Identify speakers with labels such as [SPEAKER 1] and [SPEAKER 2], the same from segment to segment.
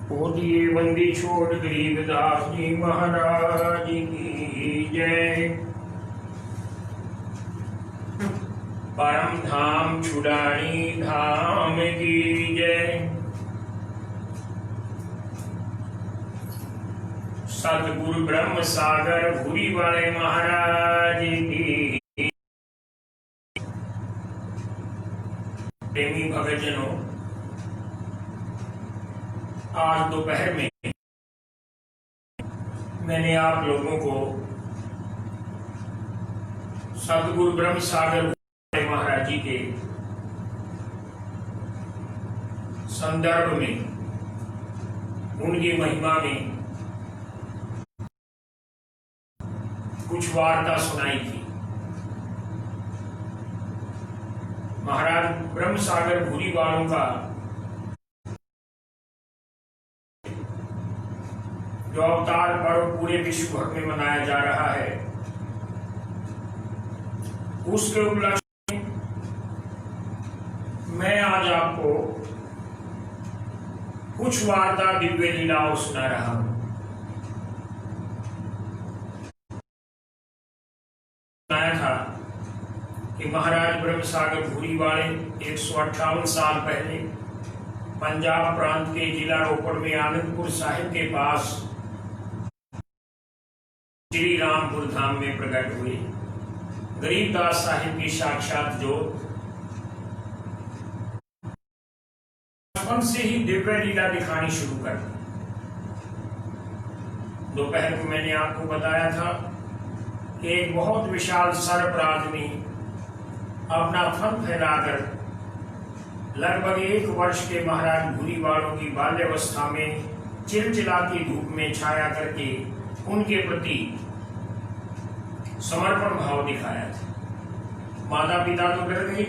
[SPEAKER 1] बोलिए बंदी छोड़ गरीबदास जी महाराज की जय। परम धाम छुड़ानी धाम की जय। सतगुरु ब्रह्म सागर भूरी वाले महाराज की। प्रेमी भगतजनों, आज दोपहर में मैंने आप लोगों को सतगुरु ब्रह्म सागर महाराज जी के संदर्भ में, उनकी महिमा में कुछ वार्ता सुनाई थी। महाराज ब्रह्म सागर भूरी वालों का जो अवतार पर्व पूरे विश्व भर में मनाया जा रहा है, उसके उपलक्ष्य में मैं आज आपको कुछ वार्ता दिव्य लीलाओं सुना रहा हूं। सुनाया था कि महाराज ब्रह्म सागर भूरी वाले 158 साल पहले पंजाब प्रांत के जिला रोपड़ में आनंदपुर साहिब के पास श्री रामपुर धाम में प्रकट हुए। गरीबदास साहिब की साक्षात ज्योत बचपन से ही दिव्य लीला दिखानी शुरू कर दी। दोपहर को मैंने आपको बताया था कि एक बहुत विशाल सर्प आदमी अपना फन फैलाकर लगभग 1 वर्ष के महाराज भूरी वालों की बाल्यावस्था में चिलचिलाती धूप में छाया करके उनके प्रति समर्पण भाव दिखाया था। माता पिता तो डर गए,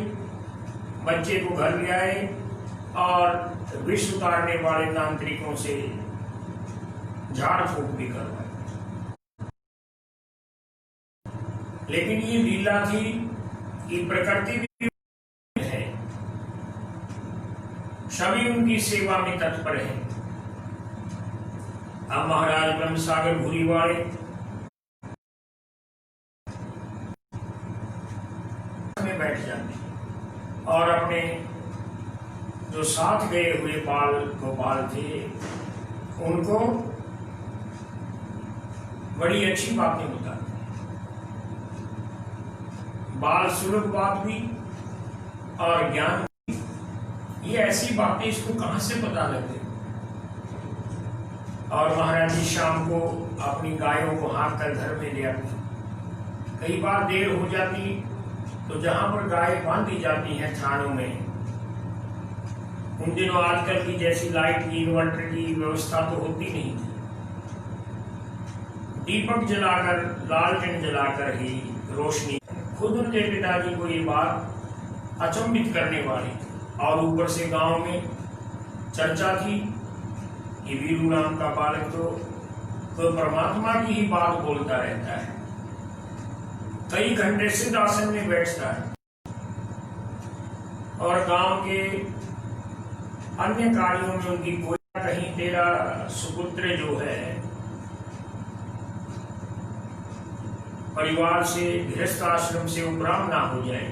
[SPEAKER 1] बच्चे को घर ले आए और विष उतारने वाले तांत्रिकों से झाड़ फूक भी करवाई। लेकिन ये लीला थी कि प्रकृति भी है, सभी उनकी सेवा में तत्पर है। अब महाराज ब्रह्म सागर भूरी वाले में बैठ जाते और अपने जो साथ गए हुए बाल गोपाल थे उनको बड़ी अच्छी बातें बताते। बाल सुलभ बात भी और ज्ञान भी, ये ऐसी बातें इसको कहां से पता लगती। और महाराज जी शाम को अपनी गायों को हाँक कर घर में ले आते। कई बार देर हो जाती तो जहां पर गाय बांधी जाती हैं थानों में, उन दिनों आजकल की जैसी लाइट की, इन्वर्टर की व्यवस्था तो होती नहीं थी। दीपक जलाकर, लालटेन जलाकर ही रोशनी। खुद उनके पिताजी को ये बात अचंभित करने वाली थी। और ऊपर से गांव में चर्चा थी कि वीरू नाम का बालक तो परमात्मा की ही बात बोलता रहता है, कई घंटे सिद्ध आसन में बैठता है और गांव के अन्य कार्यों में उनकी कोई कहीं तेरा सुपुत्र जो है परिवार से, गृहस्थ आश्रम से उपराम ना हो जाए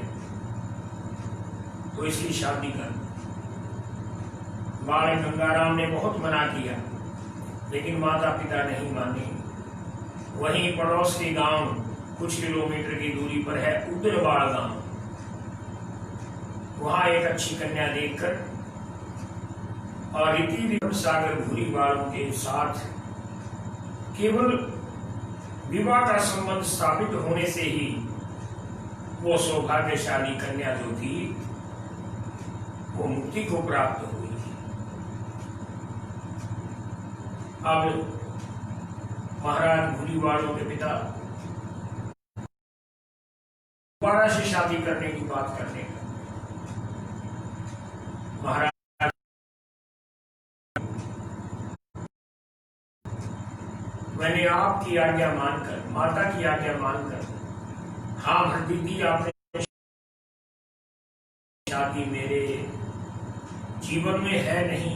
[SPEAKER 1] तो इसकी शादी कर। बालक गंगाराम ने बहुत मना किया, लेकिन माता पिता नहीं माने। वहीं पड़ोस के गांव कुछ किलोमीटर की दूरी पर है उदरवाड़ गांव। वहां एक अच्छी कन्या देखकर और रीति सागर भूरी वालों के साथ केवल विवाह का संबंध स्थापित होने से ही वो सौभाग्यशाली कन्या जो थी वो मुक्ति को प्राप्त हुई। अब महाराज भूरी वालों के पिता दोबारा से शादी करने की बात करने का। महाराज मैंने आपकी आज्ञा मानकर, माता की आज्ञा मानकर हाँ भर दी थी। आपने शादी मेरे जीवन में है नहीं,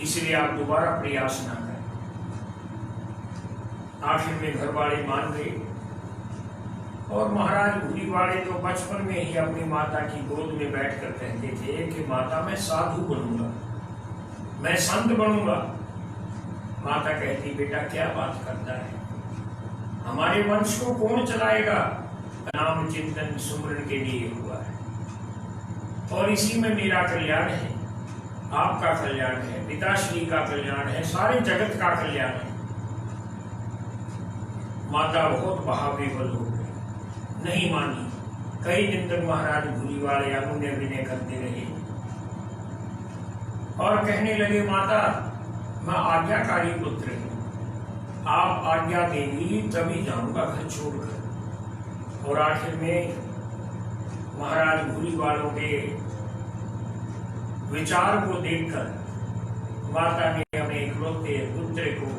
[SPEAKER 1] इसलिए आप दोबारा प्रयास ना करें। आखिर में घर वाले मान गए और महाराज भूरीवाले तो बचपन में ही अपनी माता की गोद में बैठकर कहते थे कि माता मैं साधु बनूंगा, मैं संत बनूंगा। माता कहती बेटा क्या बात करता है, हमारे वंश को कौन चलाएगा? नाम चिंतन सुमरन के लिए हुआ है और इसी में मेरा कल्याण है, आपका कल्याण है, पिताश्री का कल्याण है, सारे जगत का कल्याण है। माता बहुत बहाविवल हो गई, नहीं मानी। कई दिन तक महाराज भूरीवाले अनुनय विनय करते रहे और कहने लगे माता मैं आज्ञाकारी पुत्र हूं, आप आज्ञा देंगी तभी जाऊंगा घर छोड़कर। और आखिर में महाराज भूरीवालों के विचार को देखकर माता ने अपने इकलौते पुत्र को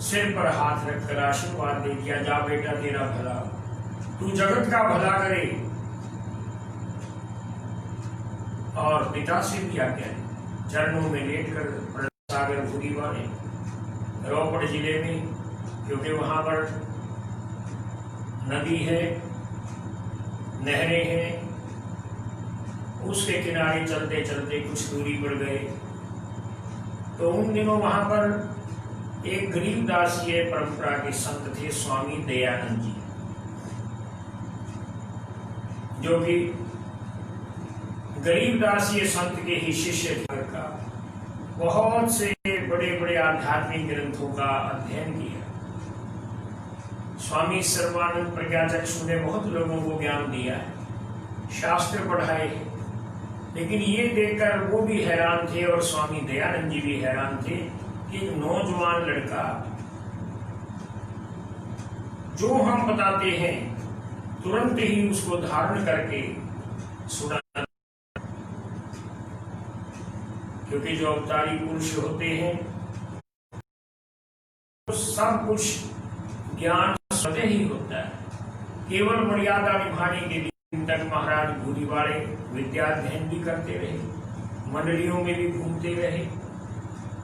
[SPEAKER 1] सिर पर हाथ रखकर आशीर्वाद दे दिया, जा बेटा तेरा भला, तू जगत का भला करे। और पिता से भी आज्ञा चरणों में लेटकर सागर भूरीवाले रोपड़ जिले में, क्योंकि वहां पर नदी है, नहरें हैं, उसके किनारे चलते चलते कुछ दूरी पर गए तो उन दिनों वहां पर एक गरीबदासीय परंपरा के संत थे स्वामी दयानंद जी, जो कि गरीबदासीय संत के ही शिष्य का बहुत से बड़े बड़े आध्यात्मिक ग्रंथों का अध्ययन किया। स्वामी सर्वानंद प्रज्ञाचक्षु ने बहुत लोगों को ज्ञान दिया है, शास्त्र पढ़ाए, लेकिन ये देखकर वो भी हैरान थे और स्वामी दयानंद जी भी हैरान थे कि एक नौजवान लड़का जो हम बताते हैं तुरंत ही उसको धारण करके सुना, क्योंकि जो अवतारी पुरुष होते हैं तो सब कुछ ज्ञान स्वतः ही होता है। केवल मर्यादा निभाने के लिए तक महाराज भूरीवाले विद्याध्ययन भी करते रहे, मंडलियों में भी घूमते रहे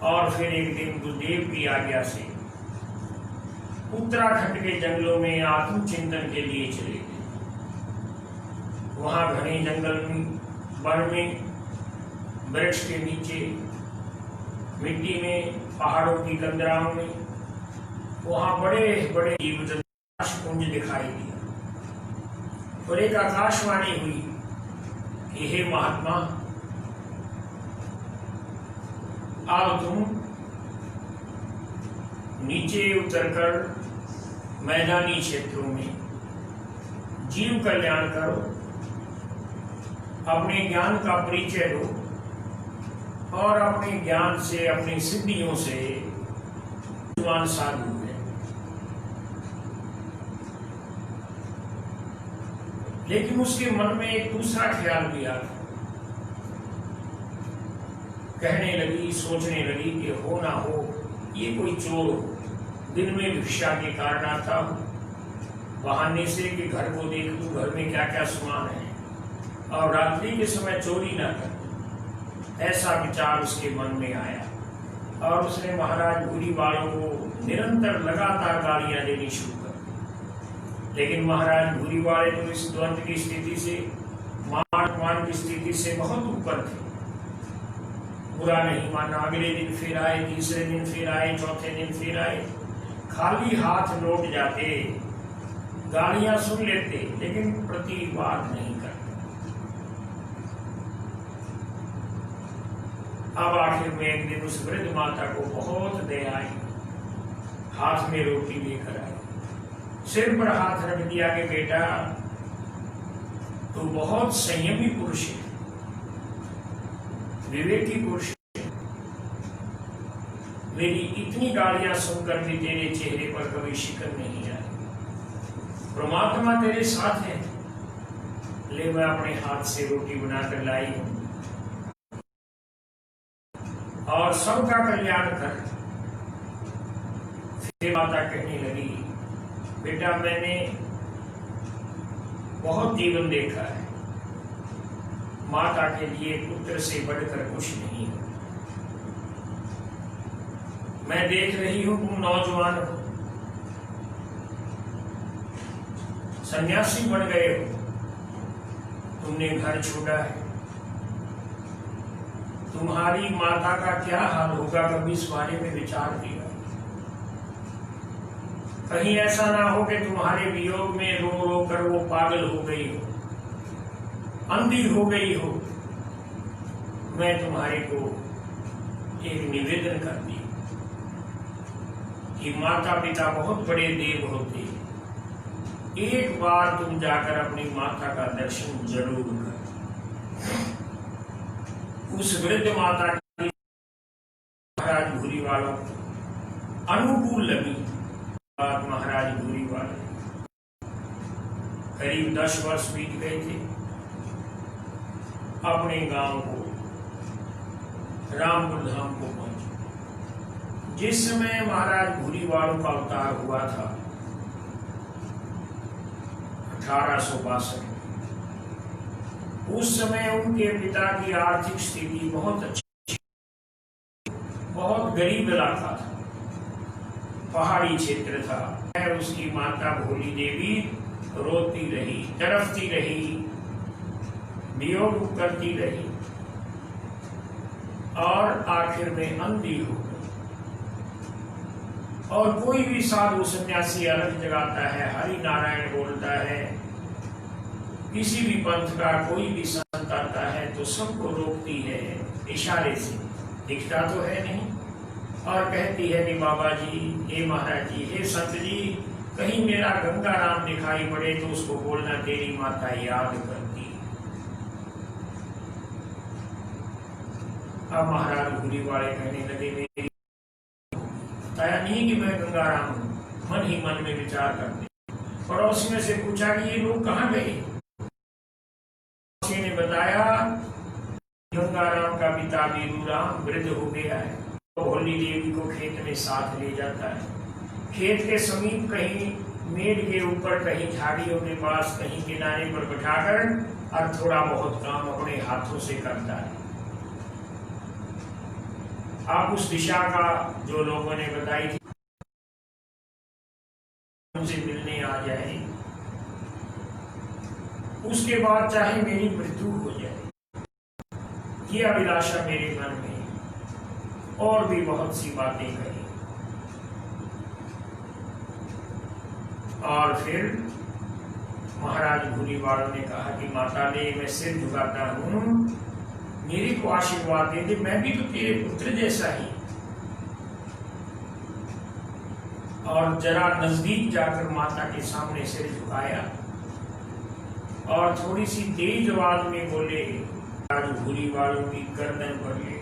[SPEAKER 1] और फिर एक दिन गुरुदेव की आज्ञा से उत्तराखंड के जंगलों में आत्मचिंतन के लिए चले गए। वहां घने जंगल में, वन में, वृक्ष के नीचे, मिट्टी में, पहाड़ों की कंदराओं में, वहां बड़े बड़े जीव जंतु पुंज दिखाई दिया और एक आकाशवाणी हुई कि हे महात्मा, अब तुम नीचे उतरकर मैदानी क्षेत्रों में जीव कल्याण करो, अपने ज्ञान का परिचय दो और अपने ज्ञान से, अपनी सिद्धियों से साधु है। लेकिन उसके मन में एक दूसरा ख्याल भी आ गया, कहने लगी, सोचने लगी कि हो ना हो ये कोई चोर हो, दिन में भिक्षा के कारण आता हो, बहाने से कि घर को देख लूं घर में क्या क्या सामान है, और रात्रि के समय चोरी ना कर। ऐसा विचार उसके मन में आया और उसने महाराज भूरीवालों को निरंतर लगातार गालियां देनी शुरू कर दी। लेकिन महाराज भूरीवाले तो इस द्वंद्व की स्थिति से, मान की स्थिति से बहुत ऊपर थे। बुरा नहीं माना, अगले दिन फिर आए, तीसरे दिन फिर आए, चौथे दिन फिर आए, खाली हाथ लौट जाते, गालियां सुन लेते लेकिन प्रतिवाद नहीं करते। अब आखिर में एक दिन उस वृद्ध माता को बहुत दया आई, हाथ में रोटी लेकर आई, सिर पर हाथ रख दिया कि बेटा तू बहुत संयमी पुरुष है, विवेकी पुरुष है, मेरी इतनी गालियां सुनकर भी तेरे चेहरे पर कभी शिकन नहीं आई, परमात्मा तेरे साथ है। ले मैं अपने हाथ से रोटी बनाकर लाई हूं और सबका कल्याण कर। फिर माता कहने लगी, बेटा मैंने बहुत जीवन देखा है, माता के लिए पुत्र से बढ़कर कुछ नहीं है। मैं देख रही हूं तुम नौजवान हो, सन्यासी बन गए हो, तुमने घर छोड़ा है। तुम्हारी माता का क्या हाल होगा, कभी इस बारे में विचार किया? कहीं ऐसा ना हो कि तुम्हारे वियोग में रो रो कर वो पागल हो गई हो, अंधी हो गई हो। मैं तुम्हारे को एक निवेदन करती हूँ कि माता पिता बहुत बड़े देव होते हैं, एक बार तुम जाकर अपनी माता का दर्शन जरूर कर। उस वृद्ध माता की महाराज भूरीवाला अनुकूल लगी बात। महाराज भूरीवाला करीब 10 वर्ष बीत गए थे। अपने गांव को रामपुर धाम को पहुंचे। जिस समय महाराज भूरीवालों का अवतार हुआ था 1862, उस समय उनके पिता की आर्थिक स्थिति बहुत अच्छी, बहुत गरीब इलाका था, पहाड़ी क्षेत्र था। उसकी माता भोली देवी रोती रही, तड़पती रही, वियोग करती रही और आखिर में अंधी हो गई। और कोई भी साधु सन्यासी अलग जगाता है, हरि नारायण बोलता है, किसी भी पंथ का कोई भी संत आता है तो सबको रोकती है इशारे से, दिखता तो है नहीं, और कहती है कि बाबा जी, हे महाराज जी, हे संत जी, कहीं मेरा गंगा राम दिखाई पड़े तो उसको बोलना तेरी माता याद करती है। अब महाराज भूरीवाले कहने लगे, मेरी बताया नहीं कि मैं गंगा राम हूं, मन ही मन में विचार करते। पड़ोसी में से पूछा कि ये लोग कहाँ गए? पड़ोसी ने बताया गंगा राम का पिता वीरूराम वृद्ध हो गया है, तो भोली देवी को खेत में साथ ले जाता है। खेत के समीप कहीं मेड़ के ऊपर, कहीं झाड़ियों के पास, कहीं किनारे पर बैठाकर और थोड़ा बहुत काम अपने हाथों से करता है। आप उस दिशा का जो लोगों ने बताई थी उनसे मिलने आ जाए, उसके बाद चाहे मेरी मृत्यु हो जाए, ये अभिलाषा मेरे मन में। और भी बहुत सी बातें कही। और फिर महाराज भूरीवालों ने कहा कि माता ने, मैं सिर झुकाता हूं, मेरे को आशीर्वाद दे दे, मैं भी तो तेरे पुत्र जैसा ही। और जरा नजदीक जाकर माता के सामने सिर झुकाया और थोड़ी सी तेज आवाज में बोले, महाराज भूरीवालों की गर्दन पर ले।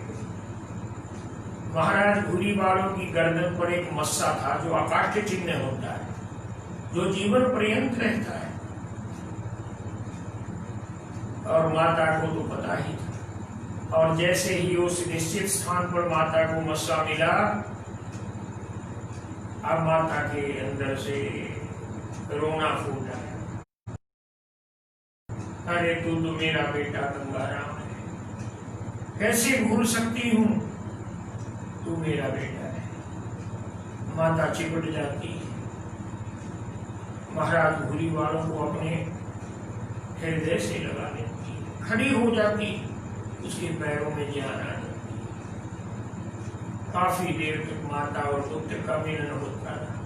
[SPEAKER 1] महाराज भूरीवालों की गर्दन पर एक मस्सा था जो आकाश चिन्ह होता है, जो जीवन पर्यंत रहता है। और माता को तो पता ही था। और जैसे ही उस निश्चित स्थान पर माता को मस्सा मिला, अब माता के अंदर से रोना फूट आया। अरे तू तो मेरा बेटा गंगाराम है, कैसे भूल सकती हूं, तू मेरा बेटा है। माता चिपट जाती है, महाराज भूरीवालों को अपने हृदय से लगा लेती, खड़ी हो जाती, उसके पैरों में जान आ जाती। काफी देर तक माता और पुत्र का मिलन होता रहा।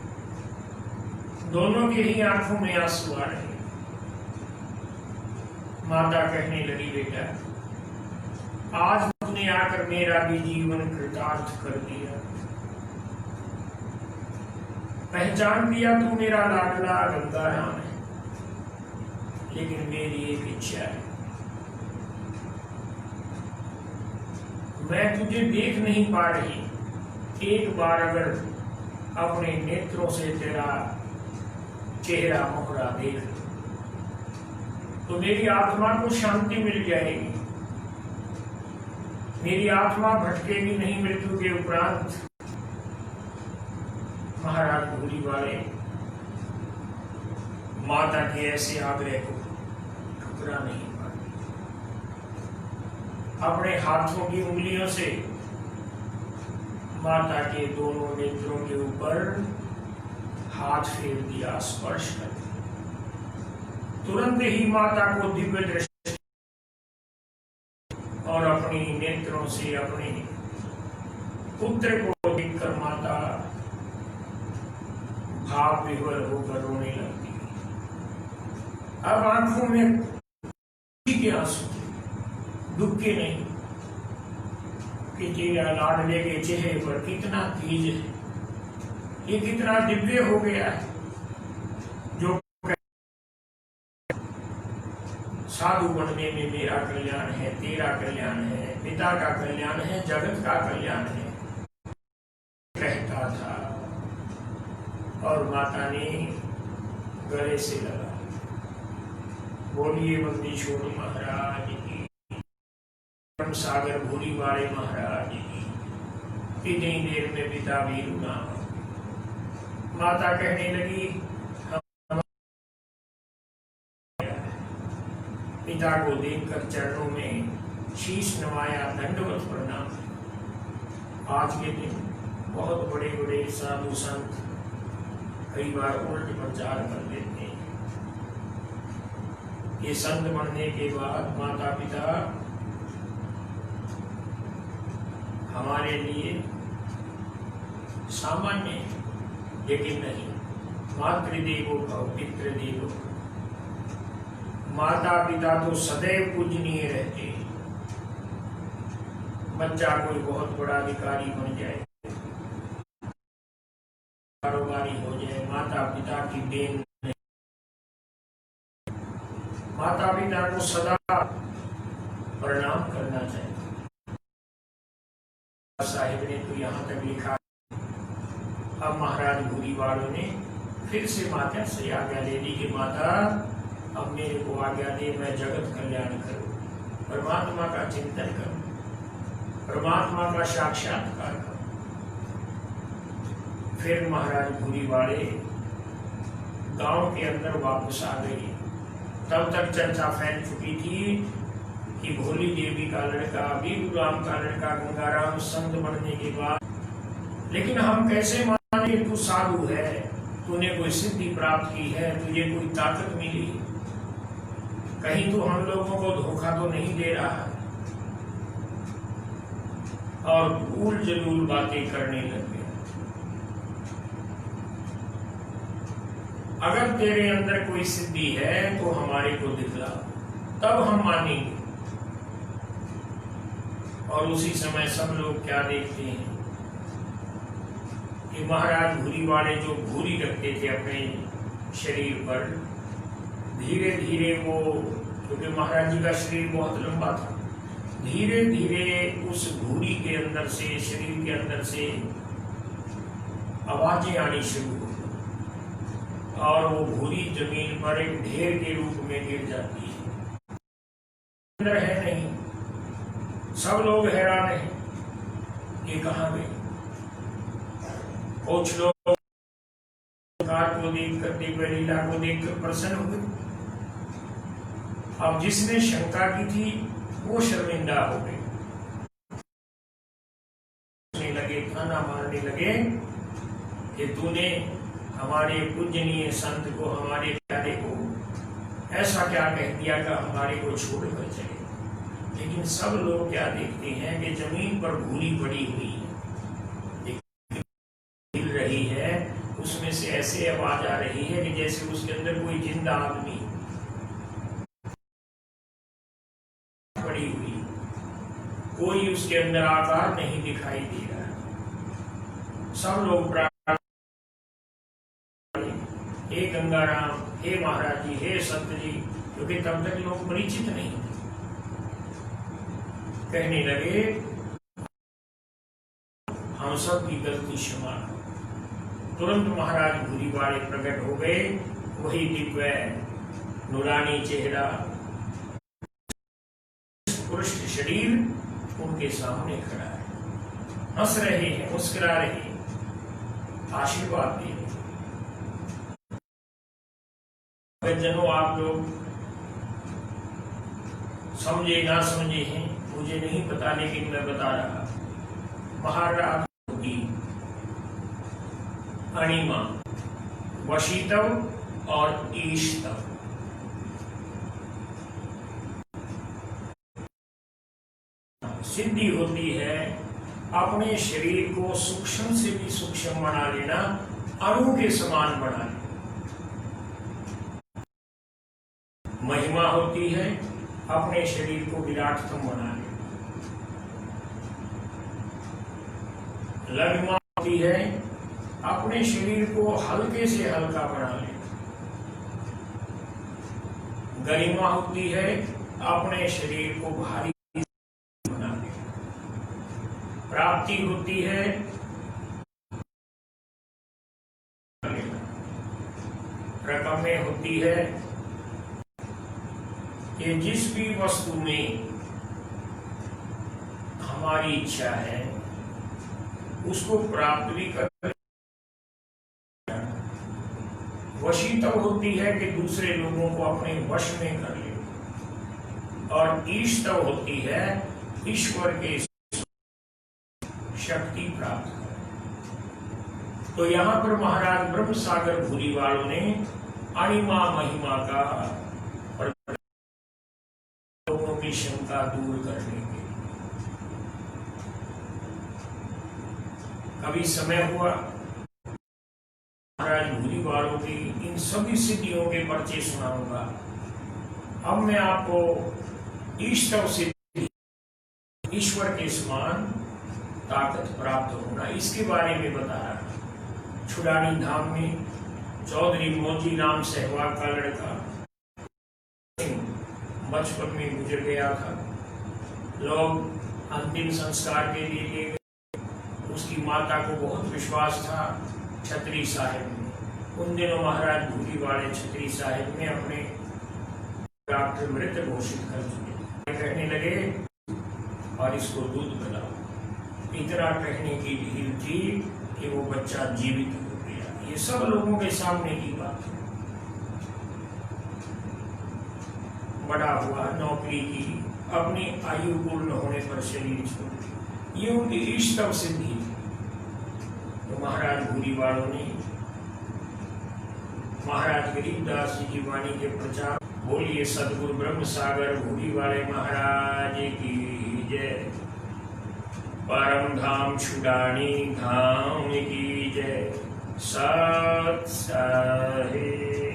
[SPEAKER 1] दोनों के ही आंखों में आंसू आ रहे। माता कहने लगी, बेटा आज तुमने आकर मेरा भी जीवन कृतार्थ कर दिया, पहचान दिया तू मेरा लाडला गंगाराम है। लेकिन मेरी एक इच्छा है, मैं तुझे देख नहीं पा रही, एक बार अगर अपने नेत्रों से तेरा चेहरा मुखड़ा देख तो मेरी आत्मा को शांति मिल जाएगी, मेरी आत्मा भटकेगी नहीं मृत्यु के उपरांत। महाराज भूरीवाले माता के ऐसे आग्रह को ठुकरा नहीं पाते। अपने हाथों की उंगलियों से माता के दोनों नेत्रों के ऊपर हाथ फेर दिया, स्पर्श कर दिया। तुरंत ही माता को दिव्य दृष्टि और अपनी नेत्रों से अपने पुत्र को देखकर माता भाव विह्वल होकर रोने लगती। अब आंखों में के आंसू, दुख के नहीं, कि तेरा लाडले के चेहरे पर कितना तेज है, ये कितना दिव्य हो गया है। जो साधु बनने में मेरा कल्याण है, तेरा कल्याण है, पिता का कल्याण है, जगत का कल्याण है, कहता था। और माता ने गले से लगा। बोलिए बंदीछोड़ महाराज की, सागर भूरी वाले महाराज की। इतनी देर में पिता भी रुना। माता कहने लगी, पिता को देखकर चरणों में शीश नवाया, दंडवत प्रणाम। आज के दिन बहुत बड़े बड़े साधु संत कई बार उल्ट प्रचार कर देते हैं। ये संत बनने के बाद माता पिता हमारे लिए सामान्य, लेकिन नहीं। मातृदेवो भव पितृदेवो भव। माता पिता तो सदैव पूजनीय रहते हैं। बच्चा कोई बहुत बड़ा अधिकारी बन जाए, कारोबारी हो जाए, माता पिता की देन नहीं। माता पिता को सदा प्रणाम करना चाहिए। साहिब ने तो यहाँ तक लिखा। अब महाराज भूरी वालों ने फिर से माता से आज्ञा ले ली कि माता अब मेरे को आज्ञा दे, मैं जगत कल्याण करूं, परमात्मा का चिंतन करूं, परमात्मा का साक्षात्कार करूं। फिर महाराज भूरी वाले गांव के अंदर वापस आ गए। तब तक चर्चा फैल चुकी थी कि भोली देवी का लड़का, बीरूराम का लड़का गंगाराम संत बनने के बाद, लेकिन हम कैसे माने तू साधु है, तूने कोई सिद्धि प्राप्त की है, तुझे कोई ताकत मिली, कहीं तो हम लोगों को धोखा तो नहीं दे रहा है। और उल जलूल बातें करने लगे। अगर तेरे अंदर कोई सिद्धि है तो हमारे को दिखला, तब हम मानेंगे। और उसी समय सब लोग क्या देखते हैं कि महाराज भूरी वाले जो भूरी रखते थे अपने शरीर पर, धीरे धीरे वो, क्योंकि महाराज जी का शरीर बहुत लंबा था, धीरे धीरे उस भूरी के अंदर से, शरीर के अंदर से आवाजें आनी शुरू हो और वो भूरी जमीन पर एक ढेर के रूप में गिर जाती है। अंदर है नहीं। सब लोग हैरान हैं कि कहाँ गए। कुछ लोग को देखकर, दिव्य लीला को देखकर प्रसन्न हुए। अब जिसने शंका की थी वो शर्मिंदा हो गए, लगे ताना मारने लगे कि तूने हमारे पूजनीय संत को, हमारे प्यारे को ऐसा क्या कह दिया कि हमारे को छोड़कर चले। लेकिन सब लोग क्या देखते हैं कि जमीन पर भूरी पड़ी हुई है, हिल रही है, उसमें से ऐसे आवाज आ रही है कि जैसे उसके अंदर कोई जिंदा आदमी पड़ी हुई, कोई उसके अंदर आकार नहीं दिखाई दे रहा। सब लोग हे गंगाराम, हे महाराज जी, हे संत जी, क्योंकि तब तक लोग परिचित नहीं थे, कहने लगे हम सब की गलती क्षमा। तुरंत महाराज भूरी वाले प्रकट हो गए। वही दिव्य नूरानी चेहरा, पुरुष शरीर उनके सामने खड़ा है, हंस रहे हैं, मुस्कुरा रहे हैं, आशीर्वाद दे रहे। जनों, आप लोग समझे ना समझे हैं मुझे नहीं पता, लेकिन मैं बता रहा। महाराज होगी अणिमा, वशीतव और ईशतव। सिद्धि होती है अपने शरीर को सूक्ष्म से भी सूक्ष्म बना लेना, अणु के समान बना लेना। महिमा होती है अपने शरीर को विराटतम बना लेना। लघिमा होती है अपने शरीर को हल्के से हल्का बना लेना। गरिमा होती है अपने शरीर को भारी बना लेना। प्राप्ति होती है रकमें होती है कि जिस भी वस्तु में हमारी इच्छा है उसको प्राप्त भी कर। वशीतव होती है कि दूसरे लोगों को अपने वश में कर ले। और ईशतव होती है ईश्वर के शक्ति प्राप्त कर। तो यहाँ पर महाराज ब्रह्म सागर भूरी वालों ने अणिमा महिमा का लोगों की शंका दूर करने के। कभी समय हुआ महाराज भूरी वालों की इन सभी सिद्धियों के पर्चे सुनाऊंगा। अब मैं आपको ईशतव सिद्धि, ईश्वर के समान ताकत प्राप्त होना, इसके बारे में बता रहा हूं। छुड़ानी धाम में चौधरी मोजी नाम सहवाग का लड़का बचपन में गुजर गया था। लोग अंतिम संस्कार के लिए ले गए। उसकी माता को बहुत विश्वास था छतरी साहिब में। उन दिनों महाराज भूरी वाले छतरी साहिब में अपने डॉक्टर मृत घोषित कर चुके। कहने लगे और इसको दूध पिलाओ। इतना कहने की ढील थी कि वो बच्चा जीवित हो गया। ये सब लोगों के सामने की बात है। बड़ा हुआ, नौकरी की, अपनी आयु पूर्ण होने पर शरीर छोड़ दिया। ये उनकी ईशतव सिद्धि। तो महाराज भूरी वालों ने महाराज गरीबदास जी की वाणी के प्रचार। बोलिए सदगुरु ब्रह्म सागर भूरी वाले महाराज की जय। परम धाम छुड़ानी धाम की जय। सत साहिब।